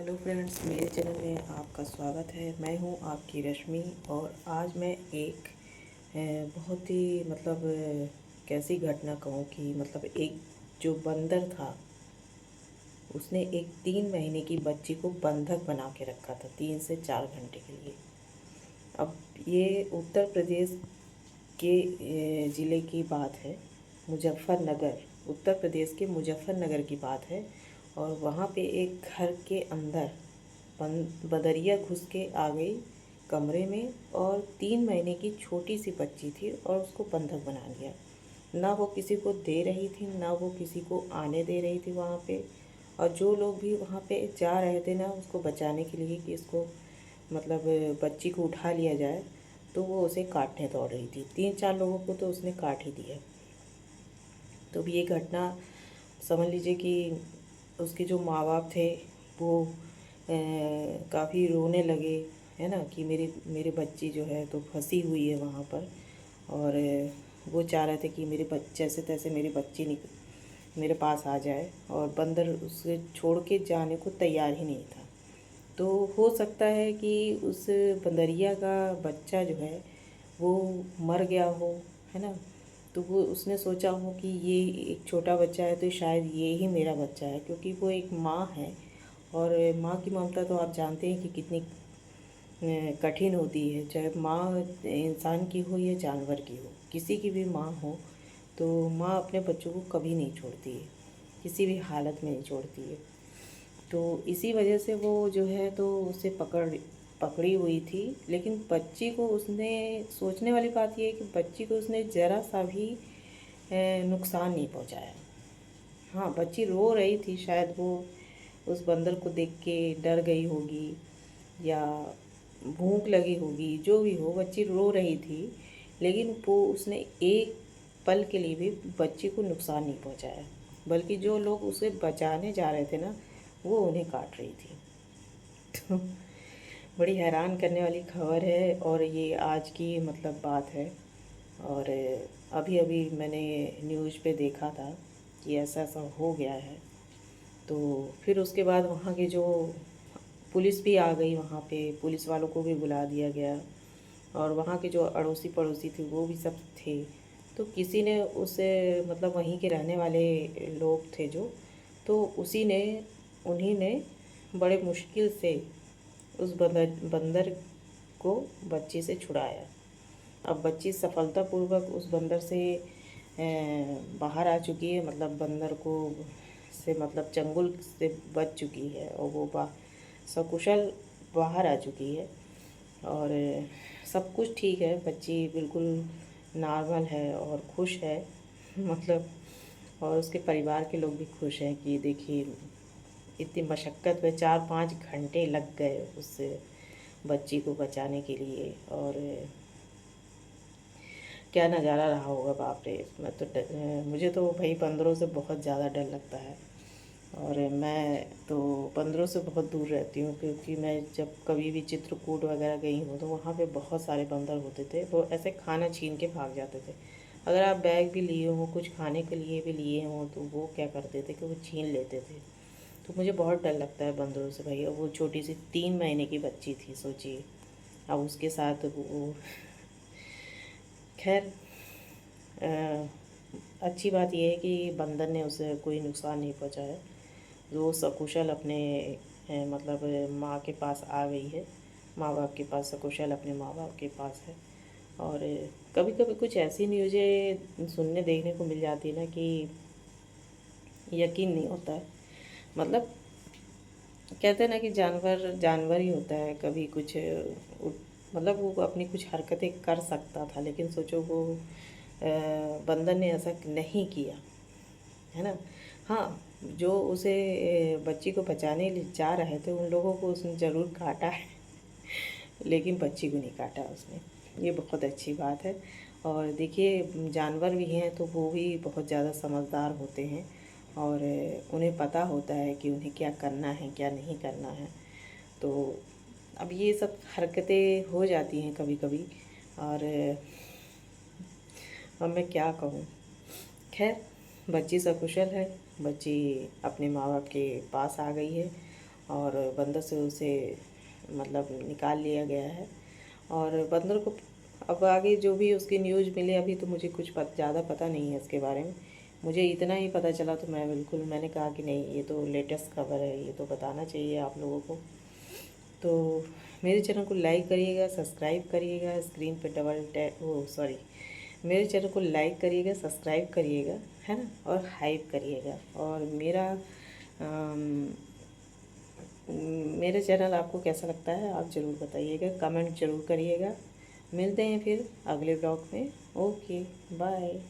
Hello friends, मेरे channel में आपका स्वागत है। मैं हूं आपकी रश्मि और आज मैं एक बहुत ही कैसी घटना कहूँ कि एक जो बंदर था उसने एक 3 महीने की बच्ची को बंधक बना के रखा था 3 से 4 घंटे के लिए। अब ये उत्तर प्रदेश के ज़िले की बात है, मुजफ्फरनगर, उत्तर प्रदेश के मुजफ्फरनगर की बात है। और वहाँ पे एक घर के अंदर बदरिया घुस के आ गई कमरे में और 3 महीने की छोटी सी बच्ची थी और उसको बंधक बना लिया। ना वो किसी को दे रही थी, ना वो किसी को आने दे रही थी वहाँ पे। और जो लोग भी वहाँ पे जा रहे थे ना उसको बचाने के लिए कि इसको बच्ची को उठा लिया जाए, तो वो उसे काटने दौड़ रही थी। 3-4 लोगों को तो उसने काट ही दिया। तो अब ये घटना समझ लीजिए कि उसके जो माँ बाप थे वो काफ़ी रोने लगे, है ना, कि मेरी मेरी बच्ची जो है तो फंसी हुई है वहाँ पर। और वो चाह रहे थे कि मेरे बच्चे जैसे तैसे मेरी बच्ची मेरे पास आ जाए, और बंदर उसे छोड़ के जाने को तैयार ही नहीं था। तो हो सकता है कि उस बंदरिया का बच्चा जो है वो मर गया हो, है ना। तो वो उसने सोचा हो कि ये एक छोटा बच्चा है तो शायद ये ही मेरा बच्चा है, क्योंकि वो एक माँ है। और माँ की ममता तो आप जानते हैं कि कितनी कठिन होती है, चाहे माँ इंसान की हो या जानवर की हो, किसी की भी माँ हो तो माँ अपने बच्चों को कभी नहीं छोड़ती है, किसी भी हालत में नहीं छोड़ती है। तो इसी वजह से वो जो है तो उसे पकड़ी हुई थी। लेकिन बच्ची को उसने, सोचने वाली बात यह है कि बच्ची को उसने ज़रा सा भी नुकसान नहीं पहुंचाया। हाँ, बच्ची रो रही थी, शायद वो उस बंदर को देख के डर गई होगी या भूख लगी होगी, जो भी हो बच्ची रो रही थी। लेकिन वो उसने एक पल के लिए भी बच्ची को नुकसान नहीं पहुंचाया, बल्कि जो लोग उसे बचाने जा रहे थे ना वो उन्हें काट रही थी। तो बड़ी हैरान करने वाली खबर है और ये आज की बात है। और अभी अभी मैंने न्यूज़ पे देखा था कि ऐसा ऐसा हो गया है। तो फिर उसके बाद वहाँ के जो पुलिस भी आ गई, वहाँ पे पुलिस वालों को भी बुला दिया गया। और वहाँ के जो अड़ोसी पड़ोसी थे वो भी सब थे। तो किसी ने उसे, वहीं के रहने वाले लोग थे जो, तो उन्हीं ने बड़े मुश्किल से उस बंदर को बच्ची से छुड़ाया। अब बच्ची सफलतापूर्वक उस बंदर से बाहर आ चुकी है, बंदर को से चंगुल से बच चुकी है और वो सकुशल बाहर आ चुकी है। और सब कुछ ठीक है, बच्ची बिल्कुल नॉर्मल है और खुश है। मतलब और उसके परिवार के लोग भी खुश हैं कि देखिए इतनी मशक्क़त में 4-5 घंटे लग गए उस बच्ची को बचाने के लिए। और क्या नज़ारा रहा होगा, बाप रे। मुझे तो भाई बंदरों से बहुत ज़्यादा डर लगता है। और मैं तो बंदरों से बहुत दूर रहती हूँ, क्योंकि मैं जब कभी भी चित्रकूट वगैरह गई हूँ तो वहाँ पे बहुत सारे बंदर होते थे। वो ऐसे खाना छीन के भाग जाते थे। अगर आप बैग भी लिए हों, कुछ खाने के लिए भी लिए हों, तो वो क्या करते थे कि वो छीन लेते थे। तो मुझे बहुत डर लगता है बंदरों से भाई। और वो छोटी सी 3 महीने की बच्ची थी, सोचिए। अब उसके साथ वो, खैर अच्छी बात यह है कि बंदर ने उसे कोई नुकसान नहीं पहुंचाया। वो सकुशल अपने माँ के पास आ गई है, माँ बाप के पास, सकुशल अपने माँ बाप के पास है। और कभी कभी कुछ ऐसी न्यूज़ें सुनने देखने को मिल जाती है ना कि यकीन नहीं होता है। मतलब कहते हैं ना कि जानवर जानवर ही होता है। कभी कुछ वो अपनी कुछ हरकतें कर सकता था, लेकिन सोचो वो बंदर ने ऐसा नहीं किया, है ना। हाँ, जो उसे बच्ची को बचाने जा रहे थे उन लोगों को उसने ज़रूर काटा है, लेकिन बच्ची को नहीं काटा उसने। ये बहुत अच्छी बात है। और देखिए जानवर भी हैं तो वो भी बहुत ज़्यादा समझदार होते हैं और उन्हें पता होता है कि उन्हें क्या करना है क्या नहीं करना है। तो अब ये सब हरकतें हो जाती हैं कभी कभी। और अब मैं क्या कहूँ। खैर, बच्ची सकुशल है, बच्ची अपने माँ बाप के पास आ गई है। और बंदर से उसे मतलब निकाल लिया गया है। और बंदर को अब आगे जो भी उसकी न्यूज़ मिले, अभी तो मुझे कुछ ज़्यादा पता नहीं है इसके बारे में। मुझे इतना ही पता चला तो मैंने कहा कि नहीं, ये तो लेटेस्ट खबर है, ये तो बताना चाहिए आप लोगों को। तो मेरे चैनल को लाइक करिएगा, सब्सक्राइब करिएगा, स्क्रीन पे डबल टैप मेरे चैनल को लाइक करिएगा, सब्सक्राइब करिएगा, है ना, और हाइप करिएगा। और मेरे चैनल आपको कैसा लगता है आप ज़रूर बताइएगा, कमेंट ज़रूर करिएगा। मिलते हैं फिर अगले ब्लॉग में। Okay, bye.